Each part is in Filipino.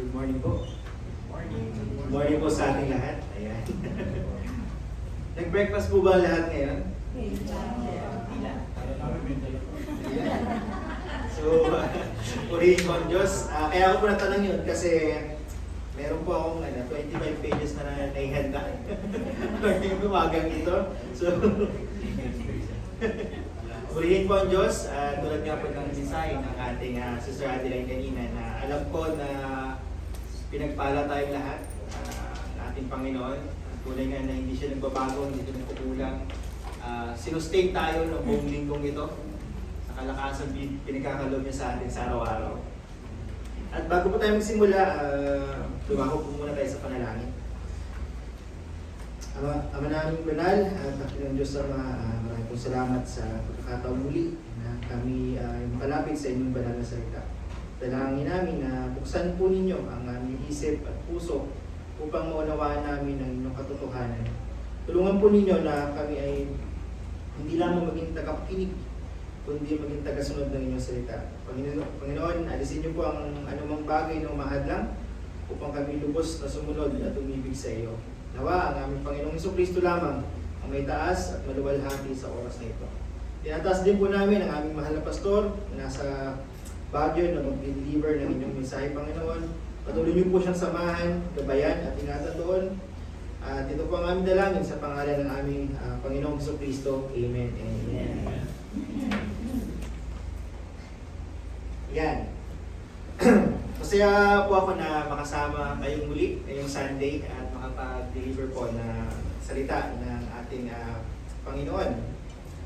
Good morning po. Good morning po sa ating lahat. Ayan. Nag-breakfast po ba ang lahat ngayon? So, purihin po ang Diyos. Kaya ako po natanong yun kasi meron po akong 25 pages na naihanda. Yung umagang ito. So, purihin po ang Diyos. Tulad nga po ng design ng ating Sister Adeline kanina na alam ko na pinagpala tayong lahat ng ating Panginoon. Tunay nga na hindi siya nagbabago, hindi siya nagkukulang. Sinustain tayo ng buong linggong ito sa kalakasan pinagkakalob niya sa atin sa araw-araw. At bago po tayo magsimula, lumako po muna tayo sa panalangin. Ama naming banal at ng Diyos Ama, maraming pong salamat sa pagkakataon muli na kami makalapit sa inyong banal na salita. Dalangin namin na buksan po ninyo ang aming isip at puso upang maunawaan namin ang inyong katotohanan. Tulungan po ninyo na kami ay hindi lamang maging tagapakinig, kundi maging tagasunod ng inyong salita. Panginoon, alisin niyo po ang anumang bagay na umahadlang upang kami lubos na sumunod at umibig sa iyo. Nawa ang aming Panginoong Jesucristo lamang ang may taas at maluwalhati sa oras na ito. Tinataas din po namin ang aming mahal na pastor na nasa Baguio na mag-deliver ng inyong mensahe, Panginoon. Patuloy niyo po siyang samahan, gabayan at ingatan doon. At ito po ang aming dalangin sa pangalan ng aming Panginoong Jesucristo. Amen and amen. Yan. Masaya po ako na makasama kayong muli ngayong Sunday at makapag-deliver po na salita ng ating Panginoon.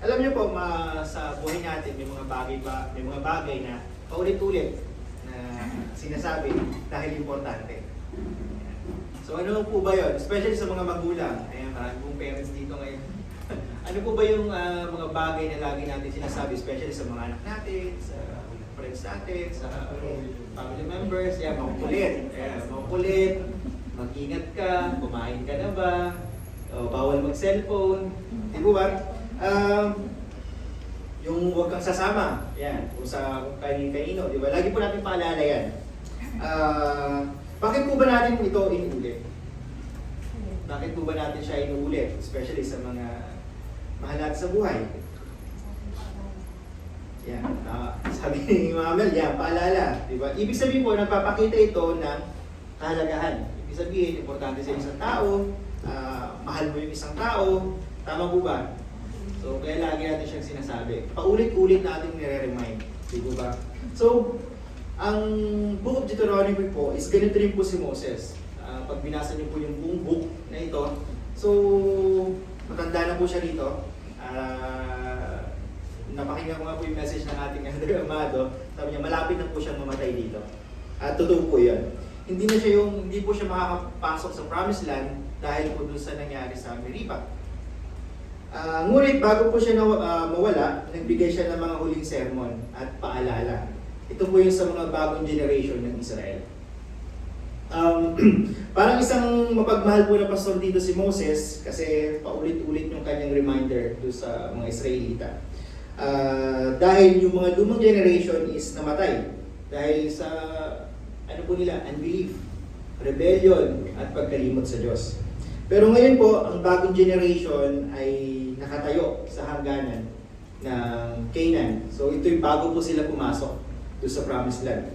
Alam niyo po, sa buhay natin may mga bagay na paulit-ulit na sinasabi dahil importante. So ano po ba yun? Especially sa mga magulang. Ayan, marami pong parents dito ngayon. Ano po ba yung mga bagay na lagi natin sinasabi, especially sa mga anak natin, sa friends natin, sa family members? Ayan, makukulit. Ayan, makukulit. Mag-ingat ka, kumain ka na ba? O, bawal mag-cellphone. Di po ba? Yung huwag kang sasama, yan, o sa kanino, di ba? Lagi po natin paalala yan. Bakit po ba natin ito inuulit? Bakit po ba natin siya inuulit? Especially sa mga mahal natin sa buhay. Yan, sabi ni Mama Mel, yan, paalala, di ba? Ibig sabihin po, nagpapakita ito ng kahalagahan. Ibig sabihin, importante sa isang tao, mahal mo yung isang tao, tama po ba? So, kaya lagi natin siyang sinasabi. Paulit-ulit natin nire-remind. Di ba? So, ang Book of Deuteronomy po is ganito rin po si Moses. Pag binasa niyo po yung buong book na ito, so, matanda na po siya dito. Napakinggan ko nga po yung message ng ating Andrea Amado. Sabi niya, malapit na po siyang mamatay dito. At totoo po yun. Hindi po siya makakapasok sa Promised Land dahil po dun sa nangyari sa Meribah. Ngunit bago po siya mawala, nagbigay siya ng mga huling sermon at paalala. Ito po yung sa mga bagong generation ng Israel. Parang isang mapagmahal po na pastor dito si Moses kasi paulit-ulit yung kanyang reminder do sa mga Israelita. Dahil yung mga lumang generation is namatay dahil sa unbelief, rebellion at pagkalimot sa Diyos. Pero ngayon po, ang bagong generation ay nakatayo sa hangganan ng Canaan. So ito yung bago po sila pumasok doon sa Promised Land.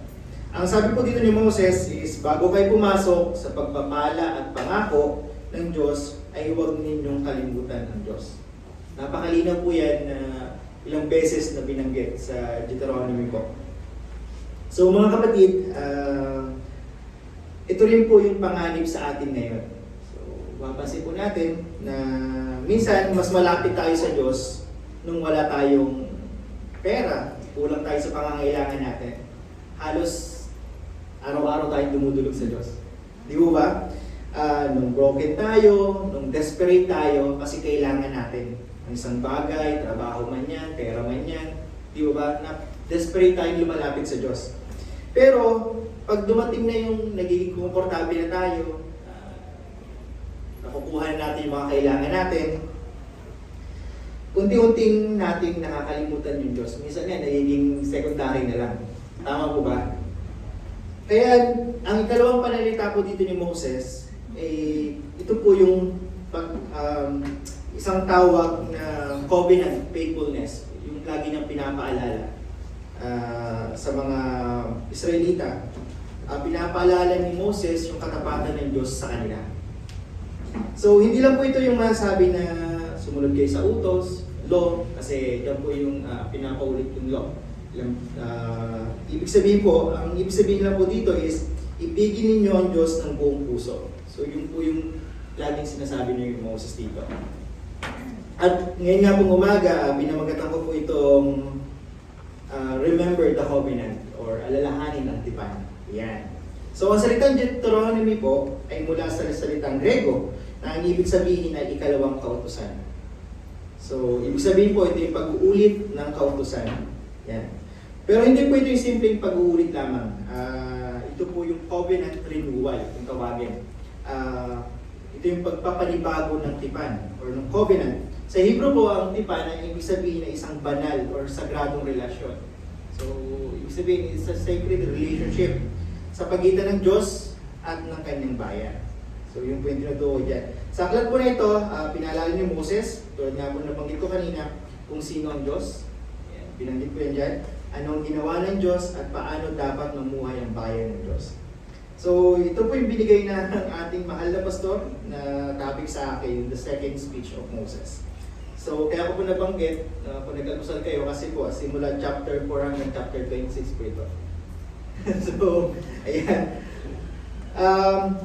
Ang sabi po dito ni Moses is, bago kayo pumasok sa pagpapala at pangako ng Diyos, ay huwag ninyong kalimutan ang Diyos. Napakalinaw po yan na ilang beses na binanggit sa Deuteronomy po. So mga kapatid, ito rin po yung panganib sa atin ngayon. Mapapansin po natin na minsan mas malapit tayo sa Diyos nung wala tayong pera, kulang tayo sa pangangailangan natin. Halos araw-araw tayong dumudulog sa Diyos. Di ba ba? Nung broken tayo, nung desperate tayo kasi kailangan natin ng isang bagay, trabaho man yan, pera man yan. Di ba ba? Na desperate tayong lumalapit sa Diyos. Pero pag dumating na yung nagiging komportable na tayo, nakukuha natin yung mga kailangan natin, unti-unting nating nakakalimutan yung Diyos. Minsan nga, nagiging secondary na lang. Tama po ba? Kaya ang ikalawang panalita po dito ni Moses, ito po yung isang tawag na covenant faithfulness, yung lagi niyang pinapaalala sa mga Israelita. Pinapaalala ni Moses yung katapatan ng Diyos sa kanila. So hindi lang po ito yung masabi na sumunod kayo sa utos, law, kasi yan po yung pinapaulit yung law. Ibig sabihin po, ang ibig sabihin lang po dito is ibigin ninyo ang Diyos ng buong puso. So yun po yung laging sinasabi niyo yung Moses dito. At ngayon nga pong umaga, binamagatan ko po itong remember the covenant or alalahanin ang tipan. Yan. So ang salitang Deuteronomy po ay mula sa salitang Grego na ang ibig sabihin ay ikalawang kautusan. So ibig sabihin po ito yung pag-uulit ng kautusan. Yan. Pero hindi po ito yung simpleng pag-uulit lamang. Ito po yung covenant renewal, kung tawagin. Ito yung pagpapanibago ng tipan or ng covenant. Sa Hebrew po, ang tipan ay ibig sabihin na isang banal or sagradong relasyon. So, ibig sabihin, it's a sacred relationship sa pagitan ng Diyos at ng kanyang bayan. So, yun po yung tinutukoy dyan. Sa aklat po na ito, pinaalala ni Moses, tulad nga po nabanggit ko kanina, kung sino ang Diyos. Yan, binanggit ko yan dyan. Anong ginawa ng Diyos at paano dapat mamuhay ang bayan ng Diyos. So, ito po yung binigay na ng ating mahal na pastor na topic sa akin, the second speech of Moses. So, kaya ko po nabanggit, kung nag-almusal kayo, kasi po, simula chapter 4 hanggang chapter 26 po ito. So, ayan.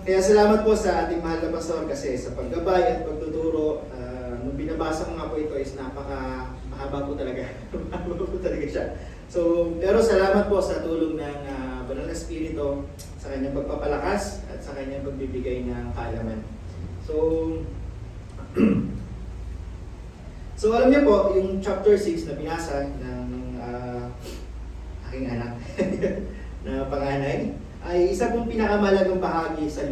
Kaya salamat po sa ating mahal na pastor kasi sa paggabay at pagtuturo. Nung binabasa ko nga po ito is mahaba po talaga. Mahaba po talaga siya. So, pero salamat po sa tulong ng Banal na Espiritu sa kanyang pagpapalakas at sa kanyang pagbibigay ng kaalaman. So, so alam niyo po, yung chapter 6 na binasa ng aking anak na panganay, ay isa pong pinakamalagang bahagi sa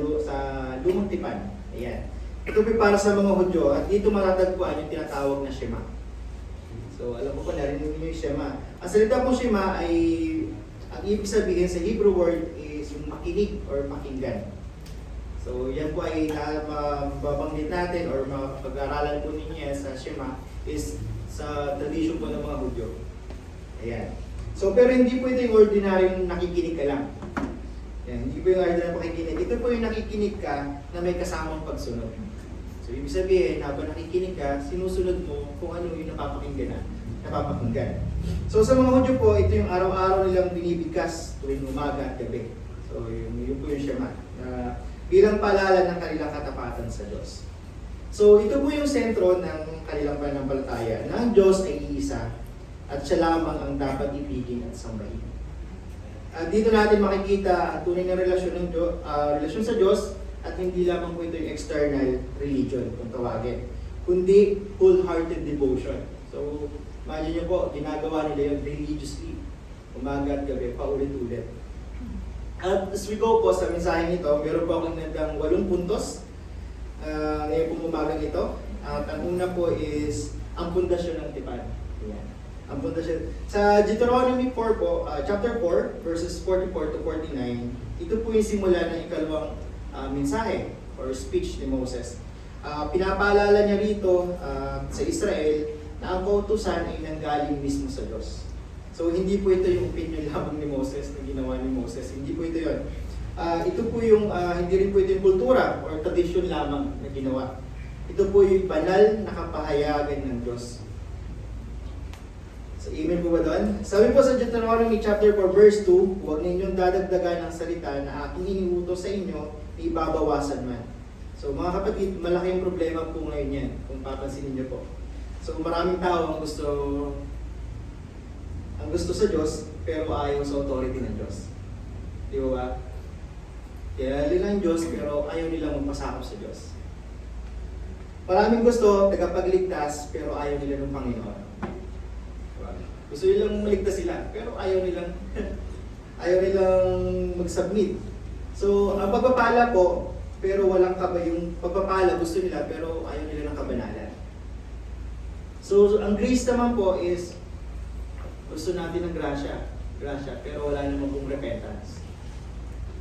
lumang tipan. Ayan. Ito po para sa mga Hudyo at dito matatagpuan yung tinatawag na Shema. So alam ko po, narinig niyo yung Shema. Ang salita po Shema ay, ang ibig sabihin sa Hebrew word is yung makinig or pakinggan. So yan po ay mababanggit natin or mapag-aralan po ninyo sa Shema is sa tradition po ng mga Hudyo. Ayan. So pero hindi po ito yung ordinaryong nakikinig ka lang. Yan, hindi po yung ordinaryong pakikinig. Ito po yung nakikinig ka na may kasamang pagsunod. So ibig sabihin, habang nakikinig ka, sinusunod mo kung ano yung napapakinggan. So sa mga Hudyo po, ito yung araw-araw nilang binibigkas tuwing umaga at gabi. So yun po yung Shema. Bilang paalala ng kanilang katapatan sa Diyos. So ito po yung sentro ng kanilang pananampalataya na ang Diyos ay iisa at siya lamang ang dapat ibigin at sambahin. Dito natin makikita ang tunay na relasyon sa Diyos at hindi lamang po ito yung external religion kung tawagin, kundi wholehearted devotion. So imagine nyo po, ginagawa nila yung religiously, umaga at gabi, paulit-ulit. At as we go po sa mensaheng ito, meron po akong nandang 8 puntos ngayon pong umagang ito. At ang una po is ang pundasyon ng tipan. Ayan. Ang pundasyon. Sa Deuteronomy 4 po, chapter 4, verses 44 to 49, ito po yung simula ng ikalawang mensahe or speech ni Moses. Pinapaalala niya rito sa Israel na ang kautusan ay nanggaling mismo sa Diyos. So hindi po ito yung opinion lamang ni Moses na ginawa ni Moses. Hindi po ito yun. Ito po yung, hindi rin po ito yung kultura or tradisyon lamang na ginawa. Ito po yung banal na kapahayagan ng Diyos. So, amen po ba doon? Sabi po sa Deuteronomy chapter 4 verse 2, huwag ninyong dadagdagan ng salita na aking iniutos sa inyo, ibabawasan man. So mga kapatid, malaking problema po ngayon yan, kung papansinin niyo po. So maraming tao ang gusto sa Diyos, pero ayaw sa authority ng Diyos. Di ba? Kaya nila ang Diyos, pero ayaw nilang magpasakop sa Diyos. Maraming gusto, tagapagligtas, pero ayaw nila ng Panginoon. Diba? Gusto nilang maligtas sila, pero ayaw nilang mag-submit. So, ang pagpapala po, pero walang yung pagpapala gusto nila, pero ayaw nila ng kabanalan. So, ang grace naman po is, gusto natin ng grasya, pero wala naman pong repentance.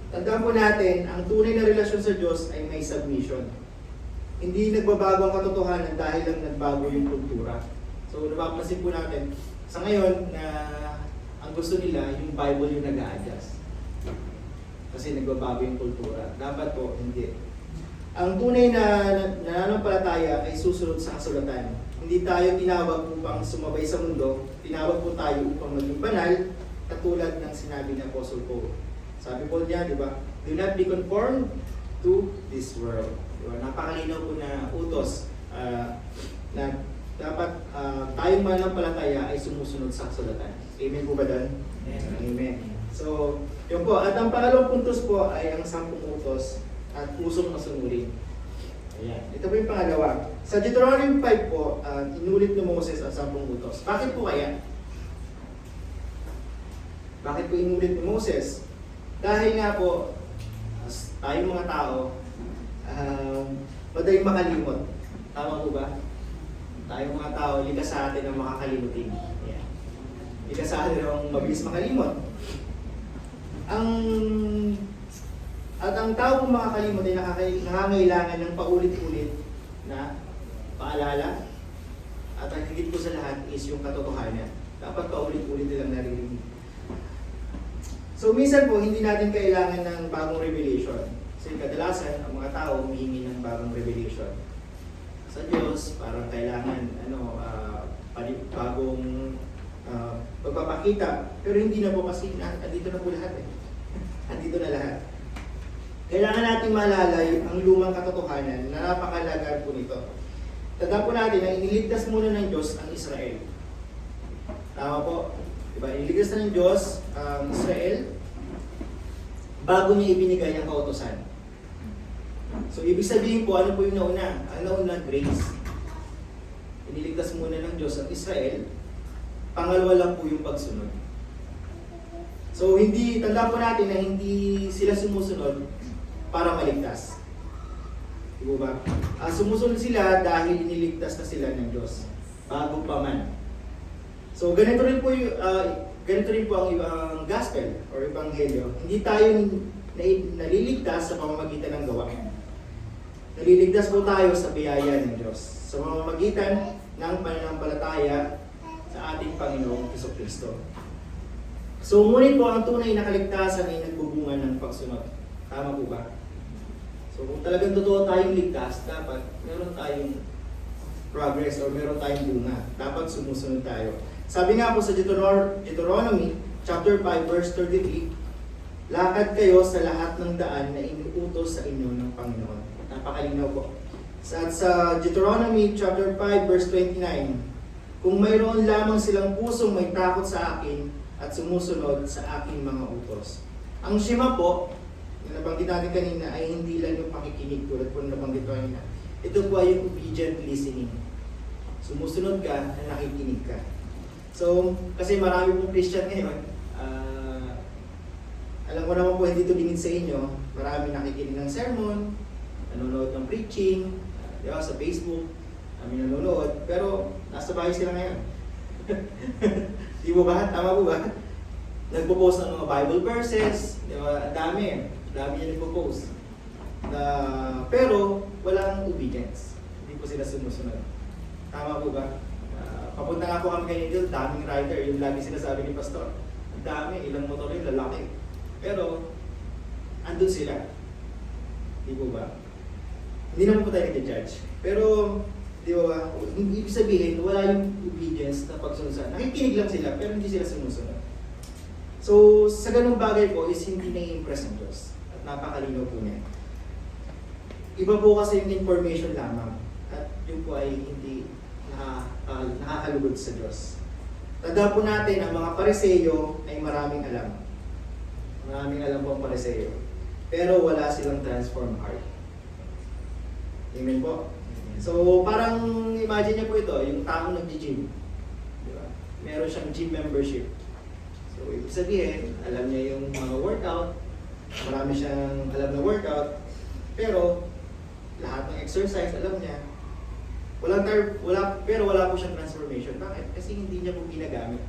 Tandaan po natin, ang tunay na relasyon sa Diyos ay may submission. Hindi nagbabago ang katotohanan dahil lang nagbago yung kultura. So napapansin po natin, sa ngayon na ang gusto nila, yung Bible yung nag-a-adjust. Kasi nagbabago yung kultura. Dapat po, hindi. Ang tunay na nananampalataya ay susunod sa kasulatan. Hindi tayo tinawag upang sumabay sa mundo, tinawag po tayo upang maging banal, katulad ng sinabi ni Apostle Paul. Sabi po niya, di ba? Do not be conformed to this world. Diba? Napakalinaw po na utos na dapat tayong mananampalataya ay sumusunod sa kasulatan. Amen po ba doon? Amen. So, yun po. At ang pangalawang puntos po ay ang 10 utos at pusong masunurin. Ayan. Ito po yung pangalawa. Sa Deuteronomy 5 po, inulit ni Moses ang 10 utos. Bakit po kaya? Bakit po inulit ni Moses? Dahil nga po, tayong mga tao, madaling makalimot. Tama po ba? Tayong mga tao, likas sa atin ang makakalimutin. Yeah. Likas sa atin ang mabilis makalimot. At ang tao kung makakalimot ay nakangailangan ng paulit-ulit na paalala. At ang higit po sa lahat is yung katotohanan. Dapat paulit-ulit nilang naririnig. So minsan po, hindi natin kailangan ng bagong revelation. Kasi kadalasan, ang mga tao humihingi ng bagong revelation. Sa Diyos, parang kailangan bagong pagpapakita. Pero hindi na po kasi, andito na po lahat eh. Andito na lahat. Kailangan natin maalala ang lumang katotohanan na napakalaga po nito. Tandaan po natin na iniligtas muna ng Diyos ang Israel. Tama po. Diba? Iniligtas na ng Diyos ang Israel bago niya ibinigay ang kautusan. So, ibig sabihin po, ano po yung nauna? Ang nauna, grace. Iniligtas muna ng Diyos ang Israel, pangalawa lang po yung pagsunod. So, tandaan po natin na hindi sila sumusunod para maligtas. Di ba? Sumusunod sila dahil iniligtas na sila ng Diyos, bago pa man. So, ganito rin po ang gospel or ebanghelyo. Hindi tayo naliligtas sa pamamagitan ng gawa. Naliligtas po tayo sa biyaya ng Diyos. Sa pamamagitan ng pananampalataya sa ating Panginoong Jesucristo. So, ngunit po ang tunay na kaligtasan ay nagbubunga ng pagsunod. Tama po ba? So, kung talagang totoo tayong ligtas, dapat meron tayong progress or meron tayong bunga. Dapat sumusunod tayo. Sabi nga po sa Deuteronomy chapter 5 verse 33, lakad kayo sa lahat ng daan na inuutos sa inyo ng Panginoon. Napakalinaw po. Sa Deuteronomy chapter 5 verse 29, kung mayroon lamang silang pusong may takot sa akin at sumusunod sa aking mga utos. Ang Shema po, na nabanggit natin kanina, ay hindi lang yung pakikinig tulad po na nabanggit kanina. Ito po ay yung obedient listening. Sumusunod ka na nakikinig ka. So, kasi marami pong Christian ngayon, alam ko naman po hindi ito lingid sa inyo, marami nakikinig ng sermon, nanonood ng preaching, di ba, sa Facebook, kami nanonood, pero nasa bahay sila ngayon. Di mo ba? Tama po ba? Nagpo-post ng mga Bible verses, di ba? Ang dami niya nagpo-post. Pero walang obedience. Hindi po sila sumusunod. Tama po ba? Papunta nga po kami kayo dito, daming rider, yung lagi sinasabi ni Pastor. Ang dami, ilang motor yung lalaki. Pero, andun sila. Di po ba? Hindi naman po tayo nag-judge. Pero, di ba, ibig sabihin, wala yung obedience na pagsunod. Nakikinig lang sila, pero hindi sila sumusunod. So, sa ganung bagay po is hindi na-impress ng Diyos. At napakalinaw po niya. Iba po kasi yung information lamang. At yun po ay hindi nakakalugod sa Diyos. Tanda po natin, ang mga Pariseyo ay maraming alam. Maraming alam po ang Pariseyo. Pero wala silang transformed heart. Amen po? So, parang imagine niyo po ito, yung taong nag-gym. Diba? Meron siyang gym membership. So, ibig sabihin, alam niya yung mga workout, marami siyang alam na workout, pero lahat ng exercise, alam niya. Pero wala po siyang transformation. Bakit? Kasi hindi niya po ginagamit.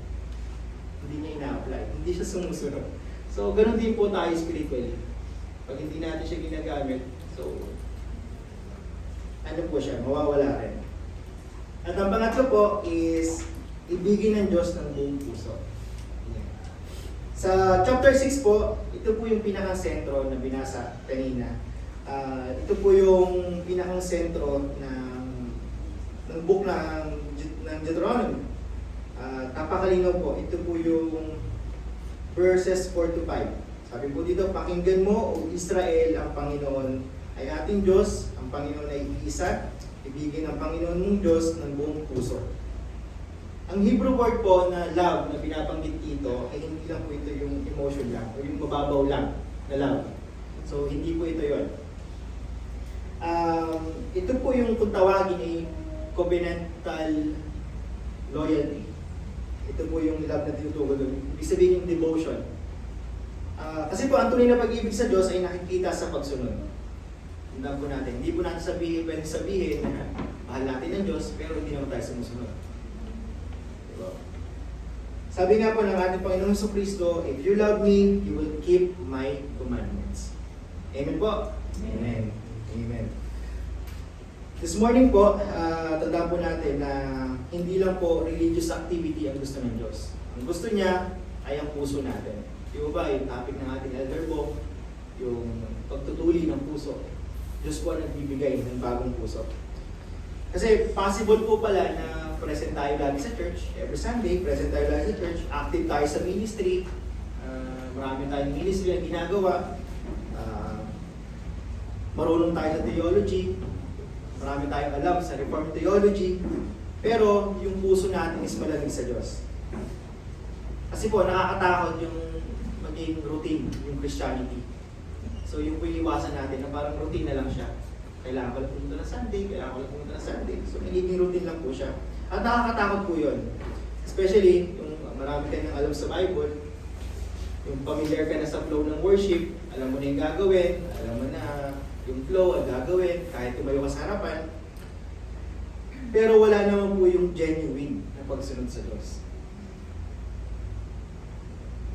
Hindi niya ina-apply. Hindi siya sumusunod. So, ganun din po tayo spiritually. Pag hindi natin siya ginagamit, so ano po siya, mawawala rin. At ang pangatlo po is ibigin ng Diyos ng buong puso. Yan. Sa chapter 6 po, ito po yung pinakang-sentro na binasa kanina. Ito po yung pinakang-sentro ng book ng Deuteronomy. Napakalinaw po, ito po yung verses 4 to 5. Sabi po dito, pakinggan mo, O Israel, ang Panginoon ay ating Diyos, ang Panginoon ay iisa, ibigin ang Panginoon mong Diyos ng buong puso. Ang Hebrew word po na love na binabanggit dito ay hindi lang po ito yung emotion lang o yung mababaw lang na love. So hindi po ito yun. Ito po yung kung tawagin ay covenantal loyalty. Ito po yung love na tinutukoy doon. Ibig sabihin yung devotion. Kasi po ang tunay na pag-ibig sa Diyos ay nakikita sa pagsunod. Tandaan po natin. Hindi po natin pwede sabihin na mahal natin ang Diyos pero hindi naman tayo sumusunod. Diba? Sabi nga po ng ating Panginoon Jesucristo, if you love me, you will keep my commandments. Amen po? Amen. Amen. This morning po, tandaan po natin na hindi lang po religious activity ang gusto ng Diyos. Ang gusto niya ay ang puso natin. Di ba yung topic ng ating elder book, yung pagtutuli ng puso. Diyos po ang nagbibigay ng bagong puso. Kasi possible po pala na present tayo lagi sa church, every Sunday, present tayo lagi sa church, active tayo sa ministry, marami tayong ministry na ginagawa, marunong tayo sa theology, marami tayong alam sa Reformed theology, pero yung puso natin is malamig sa Diyos. Kasi po, nakakatakot yung maging routine, yung Christianity. So yung iiwasan natin na parang routine na lang siya. Kailangan ko lang pumunta ng Sunday, kailangan ko lang pumunta ng Sunday. So nagiging routine lang po siya. At nakakatakot po yun. Especially, yung marami ka nang alam sa Bible, yung familiar ka na sa flow ng worship, alam mo na yung gagawin, alam mo na yung flow ang gagawin, kahit tumayo ka sa harapan. Pero wala naman po yung genuine na pagsunod sa Diyos.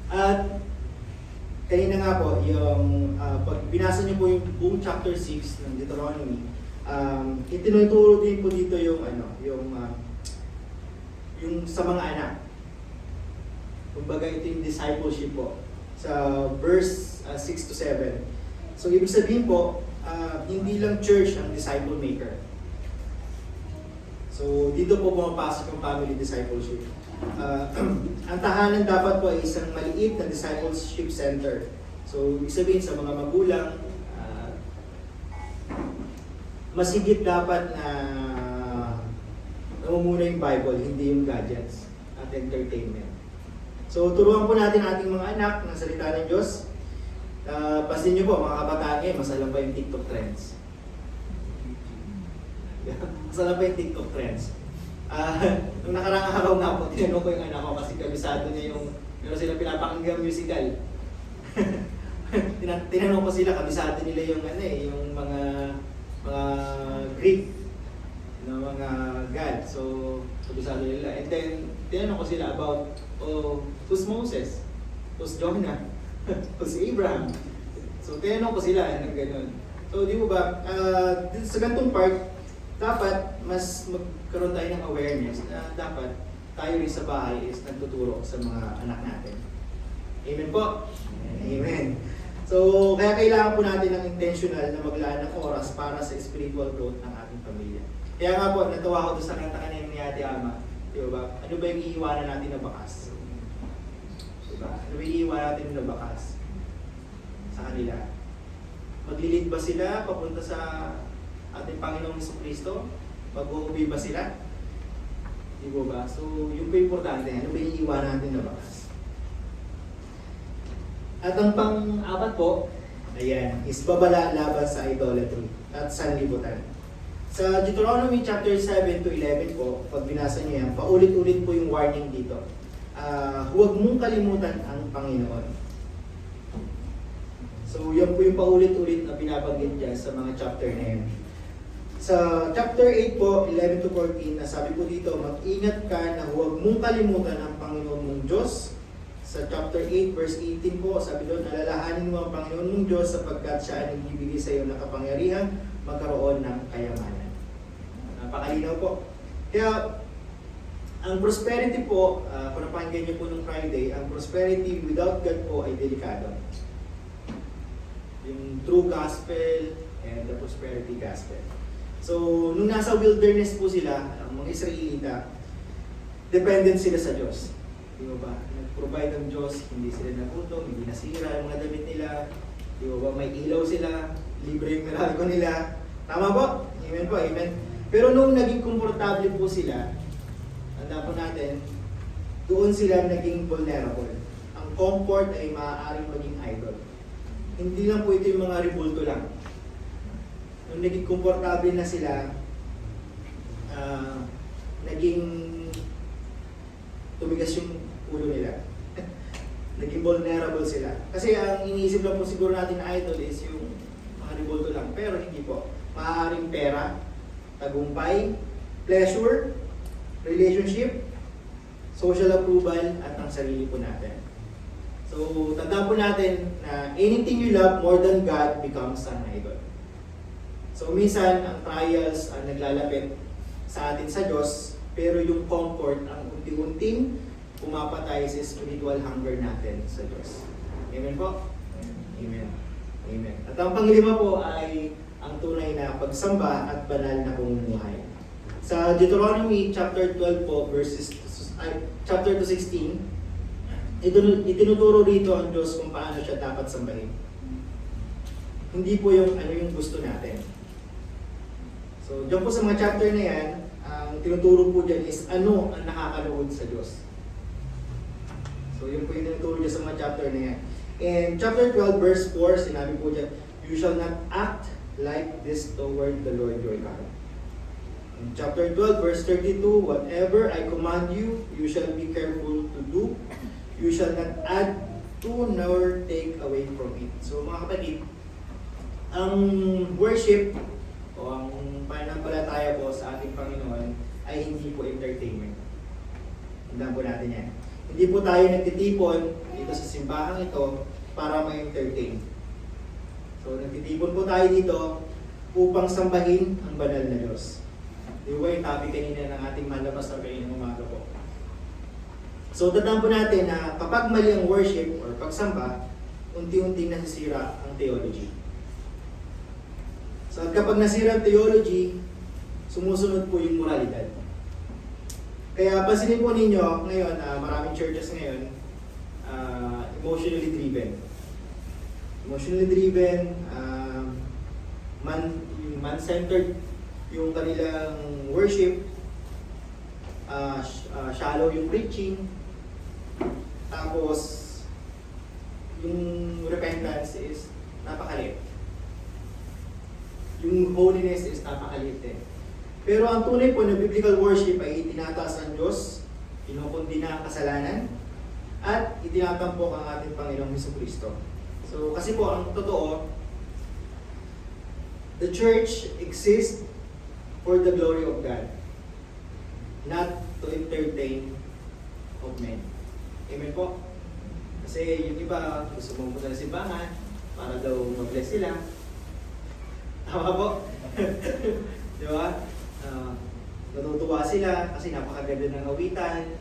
At kanina nga po, yung pag binasa niyo po yung buong chapter 6 ng Deuteronomy, itinuturo din po dito yung yung sa mga anak. Kumbaga ito yung discipleship po sa verse 6 to 7. So ibig sabihin po, hindi lang church ang disciple maker. So dito po pumapasok yung family discipleship. Ang tahanan dapat po ay isang maliit na discipleship center. So, ibig sabihin sa mga magulang, mas higit dapat na namumuna yung Bible, hindi yung gadgets at entertainment. So, turuan po natin ating mga anak ng salita ng Diyos. Pasin nyo po, mga kabataan ngayon, mas alam pa yung TikTok trends. Mas alam pa yung TikTok trends. Nung nakaraang araw nga po, tinanong ko yung anak ko kasi kabisado niya yung meron silang pinapakinggang musical. Tinanong ko sila, kabisado nila yung yung mga Greek na mga God. So, kabisado nila. And then, tinanong ko sila about, who's Moses? Who's Jonah? Who's Abraham? So, tinanong ko sila ng gano'n. So, di mo ba, sa ganitong part, dapat mas magkaroon tayo ng awareness na dapat tayo rin sa bahay is nagtuturo sa mga anak natin. Amen po? Amen. So, kaya kailangan po natin ng intentional na maglaan ng oras para sa spiritual growth ng ating pamilya. Kaya nga po, natuwa ko doon sa kanta kanina ni Ate Ama. Di ba? Ano ba yung iiwanan natin na bakas? Diba? Ano ba yung iiwanan natin na bakas sa kanila? Maglilid ba sila papunta sa ating Panginoong Jesucristo? Mag-uuwi ba sila? Di ba? So, yung po importante, ano ba yung iiwanan natin na bakas? At ang pang-apat po, ayan, is babala laban sa idolatry at sanlibutan. Sa Deuteronomy chapter 7 to 11 po, pag binasa niyo yan, paulit-ulit po yung warning dito. Huwag mong kalimutan ang Panginoon. So, yan po yung paulit-ulit na binabanggit dyan sa mga chapter na yan. Sa chapter 8 po, 11 to 14, nasabi po dito, mag-ingat ka na huwag mong kalimutan ang Panginoon mong Diyos Sa chapter 8, verse 18 po, sabi doon, alalahanin mo ang Panginoon mong Diyos sapagkat siya ay nagbibigay sa iyo ng kapangyarihan magkaroon ng kayamanan. Napakalinaw po. Kaya, ang prosperity po, kung napakinggan niyo po nung Friday, ang prosperity without God po ay delikado. Yung true gospel and the prosperity gospel. So, nung nasa wilderness po sila, ang mga Israelita, dependent sila sa Diyos. Di ba ba? Nag-provide ng Diyos, hindi sila nagutom, hindi nasira yung mga damit nila. Di ba ba? May ilaw sila, libre yung meralco nila. Tama po? Amen po, amen. Pero nung naging komportable po sila, tanda po natin, doon sila naging vulnerable. Ang comfort ay maaaring maging idol. Hindi lang po ito yung mga rebulto lang. Nung naging komportable na sila, naging tumigas yung ulo nila. Naging vulnerable sila. Kasi ang iniisip lang po siguro natin na idol is yung mga rebulto lang. Pero hindi po. Maaaring pera, tagumpay, pleasure, relationship, social approval, at ang sarili po natin. So, tandaan po natin na anything you love more than God becomes an idol. So, minsan, ang trials ang naglalapit sa atin sa Diyos, pero yung comfort ang unti-unting pumapatay sa spiritual hunger natin sa Diyos. Amen po? Amen. Amen. At ang panglima po ay ang tunay na pagsamba at banal na pamumuhay. Sa Deuteronomy chapter 12 po, chapter 2:16, itinuturo rito ang Diyos kung paano siya dapat sambahin. Hindi po yung ano yung gusto natin. So, diyan po sa mga chapter na yan, ang tinuturo po dyan is ano ang nakakalood sa Diyos. So, yun po yung tinuturo dyan sa mga chapter na yan. And chapter 12 verse 4, sinabi po dyan, you shall not act like this toward the Lord your God. In chapter 12 verse 32, whatever I command you, you shall be careful to do. You shall not add to nor take away from it. So mga kapatid, ang worship o ang pananampalataya po sa ating Panginoon ay hindi po entertainment. Tandaan po natin yan. Hindi po tayo nagtitipon dito sa simbahang ito para ma-entertain. So nagtitipon po tayo dito upang sambahin ang banal na Diyos. Di ba yung topic kanina ng ating mahal na pastor kaninang umaga po. So, tandaan po natin na kapag mali ang worship or pagsamba, unti-unting nasisira ang theology. So, at kapag nasira ang theology, sumusunod po yung moralidad. Kaya pansinin po ninyo ngayon, maraming churches ngayon, emotionally driven. Emotionally driven, man-centered yung kanilang worship, shallow yung preaching, tapos yung repentance is napakaliit. Yung holiness is napakaliit din. Pero ang tunay po na biblical worship ay itinataas ang Diyos, kinukundina ang kasalanan, at itinatampok ang ating Panginoong Jesucristo. So kasi po ang totoo, the church exists for the glory of God, not to entertain of men. Amen po? Kasi yung iba, gusto mong punta na simbahan para daw mag-bless sila. Tama po? Di ba? Natutuwa sila kasi napakaganda ng awitan,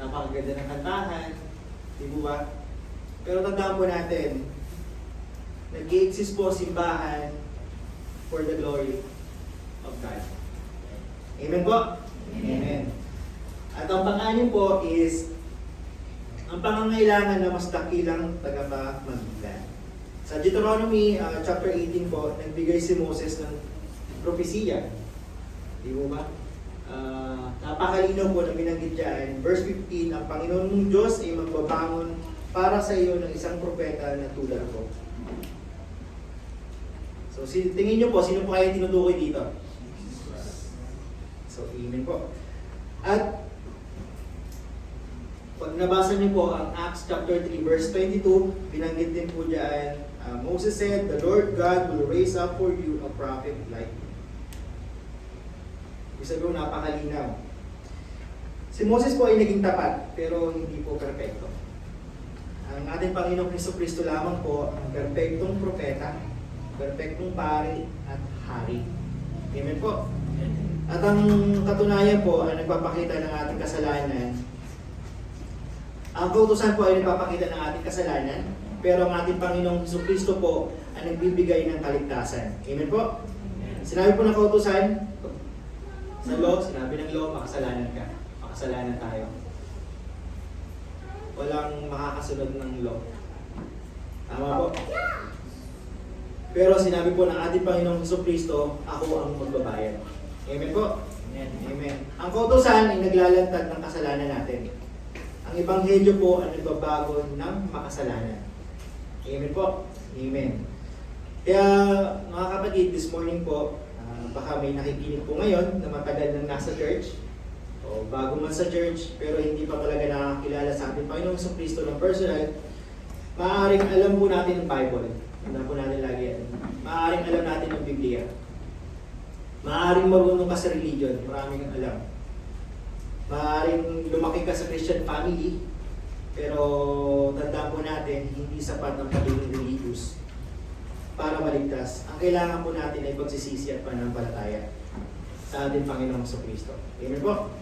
napakaganda ng kantahan. Di ba? Pero tandaan po natin, nag-i-exist po simbahan for the glory of God. Amen po? Amen. At ang pang-anim po is ang pangangailangan na mas dakilang tagapamagitan. Sa Deuteronomy chapter 18 po, nagbigay si Moses ng propesiya. Di ba? Napakalinaw po na binanggit dyan. Verse 15, ang Panginoon mong Diyos ay magbabangon para sa iyo ng isang propeta na tulad ko. So tingin nyo po, sino po kaya tinutukoy dito? So, amen po. At pag nabasa niyo po ang Acts chapter 3 verse 22, binanggit din po diyan, Moses said, "The Lord God will raise up for you a prophet like me." Ibig sabihin, napakalinaw. Si Moses po ay naging tapat, pero hindi po perfecto. Ang ating Panginoong Jesucristo lamang po ang perpektong propeta, perpektong pari at hari. Amen po. At ang katunayan po ay nagpapakita ng ating kasalanan. Ang kautusan po ay nagpapakita ng ating kasalanan, pero ang ating Panginoong Jesucristo po ay nagbibigay ng kaligtasan. Amen po. Sinabi po ng kautusan, sa law, sinabi ng law, makasalanan ka. Makasalanan tayo. Walang makakasunod ng law. Tama po. Pero sinabi po ng ating Panginoong Jesucristo, ako ang magbabayad. Amen po. Amen. Amen. Ang kautusan ay naglalantad ng kasalanan natin. Ang ebanghelyo po ay nagbabago ng makasalanan. Amen po. Amen. Kaya mga kapatid, this morning po, baka may nakikinig po ngayon na matagal nang nasa church o bago man sa church pero hindi pa talaga nakakilala sa ating Panginoong Jesucristo ng personal. Maaaring alam po natin ang Bible. Alam po natin lagi yan. Maaaring alam natin ang Biblia. Maaaring marunong ka sa religion. Maraming kang alam. Maaaring lumaki ka sa Christian family pero tandaan po natin hindi sapat ang pagiging religious para maligtas. Ang kailangan po natin ay pagsisisi at pananampalataya sa ating Panginoong Jesucristo. Amen po?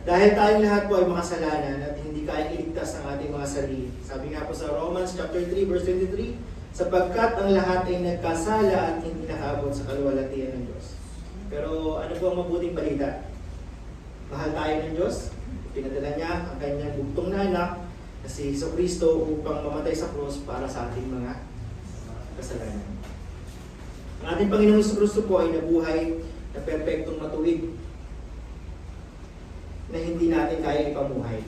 Dahil tayong lahat po ay makasalanan at hindi kaya iligtas ang ating mga sarili. Sabi nga po sa Romans chapter 3 verse 23, sapagkat ang lahat ay nagkasala at hindi nakaabot sa kaluwalhatian ng Diyos. Pero ano po ang mabuting balita? Mahal tayo ng Diyos. Pinadala niya ang kanyang bugtong na anak na si Jesucristo upang mamatay sa krus para sa ating mga kasalanan. Ang ating Panginoong Jesucristo po ay nabuhay na perpektong matuwid na hindi natin kaya ipamuhay.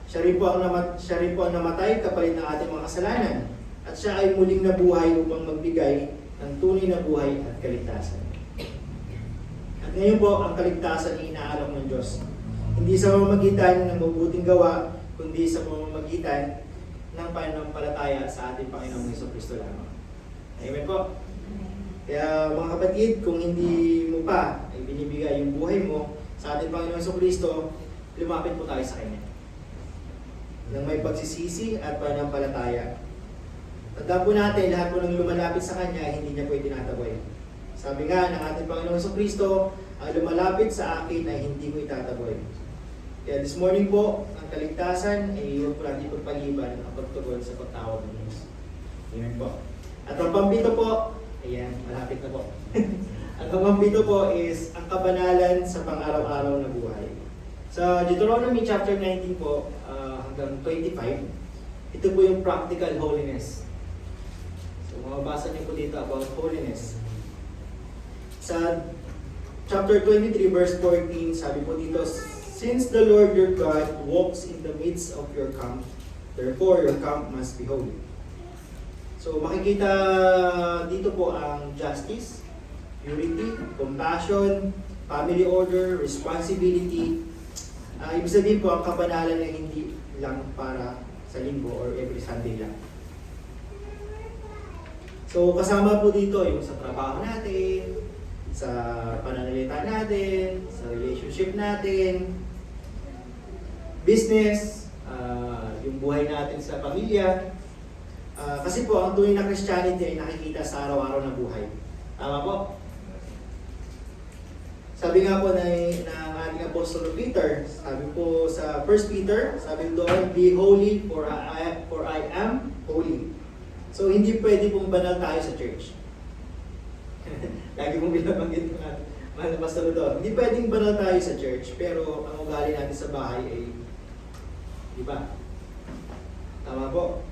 Siya rin po ang namatay kapalit ng ating mga kasalanan at siya ay muling nabuhay upang magbigay ng tunay na buhay at kaligtasan. At ngayon po, ang kaligtasan ay inaalok ng Diyos. Hindi sa pamamagitan ng mabuting gawa, kundi sa pamamagitan ng pananampalataya sa ating Panginoong Jesucristo lamang. Amen po. Kaya mga kapatid, kung hindi mo pa ay binibigay yung buhay mo sa ating Panginoong Jesucristo, lumapit po tayo sa Kanya. Nang may pagsisisi at pananampalataya. Tandaan po natin, lahat po ng lumalapit sa Kanya, hindi niya po itinataboy. Sabi nga ng ating Panginoong Jesucristo, ang lumalapit sa akin ay hindi ko itataboy. Kaya this morning po, ang kaligtasan ay huwag po natin pagpaliban ang pagtugon sa pagtawag ng Diyos. Amen po. At ang pambito po, ayan, malapit na po. Ang pambito po is ang kabanalan sa pang-araw-araw na buhay. Sa Deuteronomy chapter 19 po, hanggang 25, ito po yung practical holiness. So mababasa niyo po dito about holiness. Sa chapter 23 verse 14, sabi po dito, since the Lord your God walks in the midst of your camp, therefore your camp must be holy. So makikita dito po ang justice, purity, compassion, family order, responsibility. Ibig sabihin po ang kabanalan ay hindi lang para sa linggo or every Sunday lang. So kasama po dito yung sa trabaho natin, sa pananalita natin, sa relationship natin, business, yung buhay natin sa pamilya. Kasi po, ang tunay na Christianity ay nakikita sa araw-araw na buhay. Tama po? Sabi nga po ng ating Apostol Peter, sabi po sa 1 Peter, sabi doon, be holy for I am holy. So, hindi pwede pong banal tayo sa church. Lagi mong binabanggit ng mahal na pastor doon. Hindi pwedeng banal tayo sa church, pero ang ugali natin sa bahay ay, di ba? Tama po.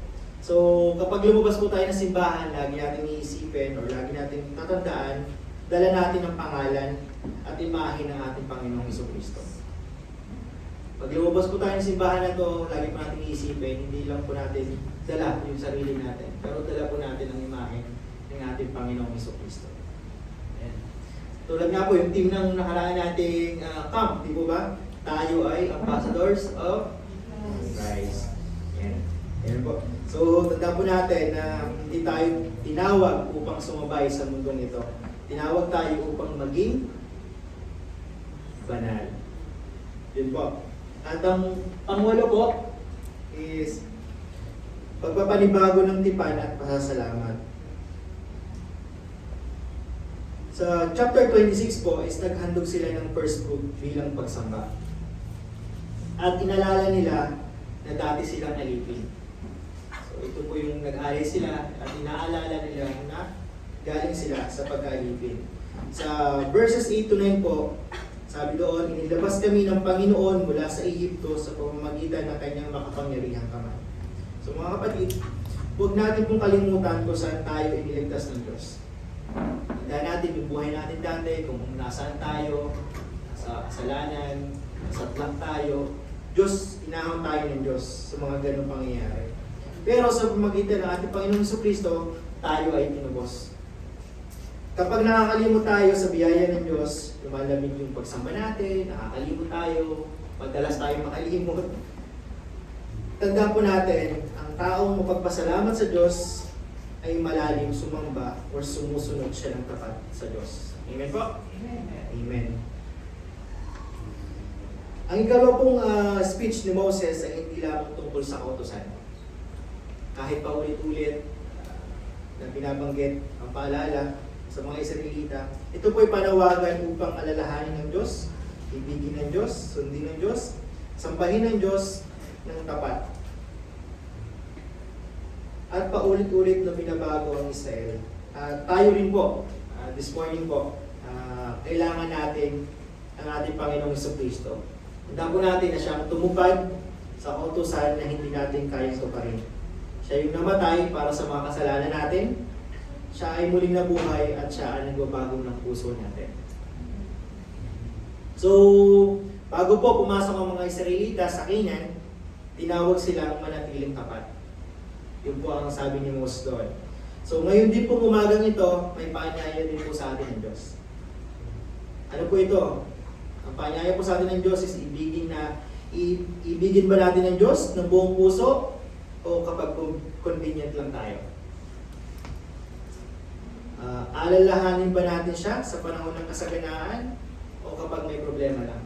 So, kapag lumabas po tayo ng simbahan, lagi natin iisipin or lagi natin tatandaan, dala natin ang pangalan at imahe ng ating Panginoong Jesucristo. Pag lumabas po tayo ng simbahan na to, lagi po natin iisipin, hindi lang po natin dala yung sarili natin, pero dala po natin ang imahe ng ating Panginoong Jesucristo. Tulad nga po, yung team ng nakaraan nating camp, di po ba? Tayo ay ambassadors of Christ. Yan. Yan po. So, tanda po natin na hindi tayo tinawag upang sumabay sa mundong ito. Tinawag tayo upang maging banal. Yun po. At ang pangwalo po is pagpapanibago ng tipan at pasasalamat. Sa chapter 26 po is naghandog sila ng first fruit bilang pagsamba. At inalala nila na dati silang alipin. So ito po yung nag-alay sila at inaalala nila na galing sila sa pag-alipin. Sa verses 8 to 9 po, sabi doon, inilabas kami ng Panginoon mula sa Ehipto sa pamamagitan ng kanyang makapangyarihang kamay. So mga kapatid, huwag natin pong kalimutan kung saan tayo iniligtas ng Diyos. Tandaan natin yung buhay natin dati, kung nasaan tayo, nasa kasalanan, nasa tlak tayo, Diyos, inahon tayo ng Diyos sa mga ganong pangyayari. Pero sa pamamagitan ng ating Panginoong Jesucristo, tayo ay tinubos. Kapag nakakalimot tayo sa biyaya ng Diyos, lumalamig yung pagsamba natin, nakakalimot tayo, madalas tayo makalimot. Tandaan po natin, ang taong mapagpasalamat sa Diyos ay malalim sumamba o sumusunod siya ng tapat sa Diyos. Amen po? Amen. Amen. Ang ikalawa pong speech ni Moses ay hindi lamang tungkol sa kautusan. Kahit pa ulit-ulit na binabanggit ang paalala sa mga Israelita, ito po ay panawagan upang alalahanin ng Diyos, ibigin ng Diyos, sundin ng Diyos, sambahin ng Diyos ng tapat. At paulit-ulit na binabago ang Israel. Tayo rin po, this morning po, kailangan natin ang ating Panginoong Jesucristo. Tandaan po natin na siyang tumupad sa kautusan na hindi natin kayang tuparin. Siya yung namatay para sa mga kasalanan natin. Siya ay muling nabuhay at siya ay nagbabago ng puso natin. So, bago po pumasok ang mga Israelita sa Canaan, tinawag silang manatiling tapat. Yun po ang sabi ni Moses doon. So, ngayon din po umagang ito, may paanyaya din po sa atin ng Diyos. Ano po ito? Ang paanyaya po sa atin ng Diyos is ibigin ba natin ng Diyos ng buong puso o kapag convenient lang tayo? Alalahanin ba natin siya sa panahon ng kasaganaan o kapag may problema lang?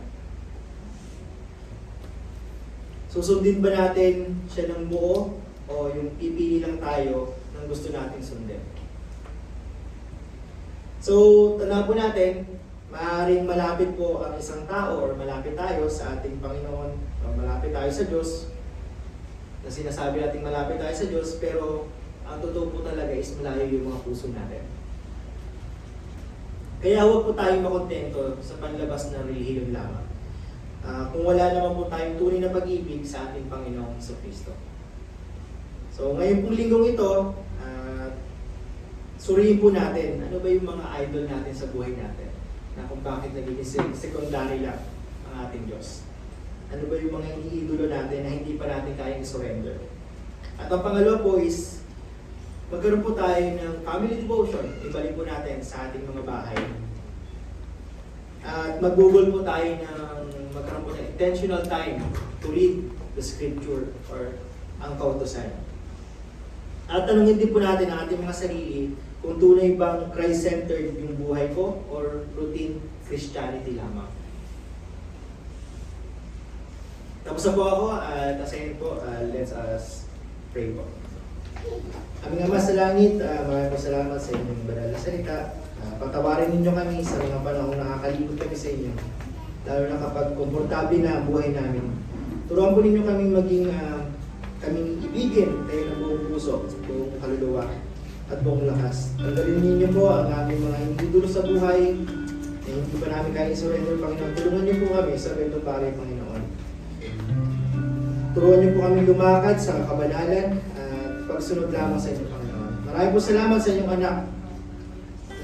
Susundin ba natin siya ng buo o yung pipili lang tayo ng gusto nating sundin? So, tandaan po natin, maaaring malapit po ang isang tao or malapit tayo sa ating Panginoon o malapit tayo sa Diyos, na sinasabi natin malapit tayo sa Diyos, pero ang totoo po talaga is malayo yung mga puso natin. Kaya huwag po tayong makontento sa panlabas ng relihiyon lamang. Kung wala naman po tayong tunay na pag-ibig sa ating Panginoong Jesucristo. So ngayon pong linggong ito, suriin po natin ano ba yung mga idol natin sa buhay natin, na kung bakit naging secondary lang ang ating Diyos. Ano ba yung mga iniidolo natin na hindi pa natin kayang surrender. At ang pangalawa po is, magkaroon po tayo ng family devotion, ibalik po natin sa ating mga bahay. At magbubol po tayo magkaroon po ng intentional time to read the scripture or ang kautusan. At tanungin din po natin ang ating mga sarili kung tunay bang Christ-centered yung buhay ko or routine Christianity lamang. Tapos na po ako at asayin po, let's us pray po. Aming Ama sa langit, maraming salamat sa inyong banal na salita. Patawarin ninyo kami sa mga panahon nakakalimot kami sa inyo. Lalo na kapag komportable na ang buhay namin. Turuan po ninyo kaming kaming ibigin kayo ng buong puso, buong kaluluwa at buong lakas. Tanggalin ninyo po ang aming mga iniidolo sa buhay na hindi pa namin kaya i-surrender, Panginoon. Tulungan niyo po kami sa ganitong bagay, Panginoon. Turuan niyo po kami lumakad sa kabanalan at pagsunod lamang sa inyo, Panginoon. Maraming po salamat sa inyong anak,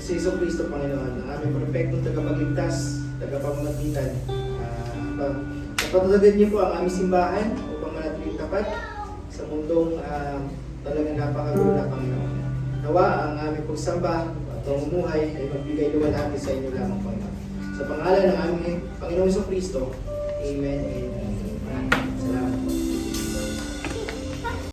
si Jesucristo, Panginoon, ang aming perfectong tagapagligtas, tagapamamagitan. Napatatagan niyo po ang aming simbahan upang manatiling tapat sa mundong talagang napakagulo na, Panginoon. Nawa ang aming pagsamba at pamumuhay ay magbigay luwalhati sa inyo lamang, Panginoon. Sa pangalan ng aming Panginoong Jesucristo, Amen and Amen.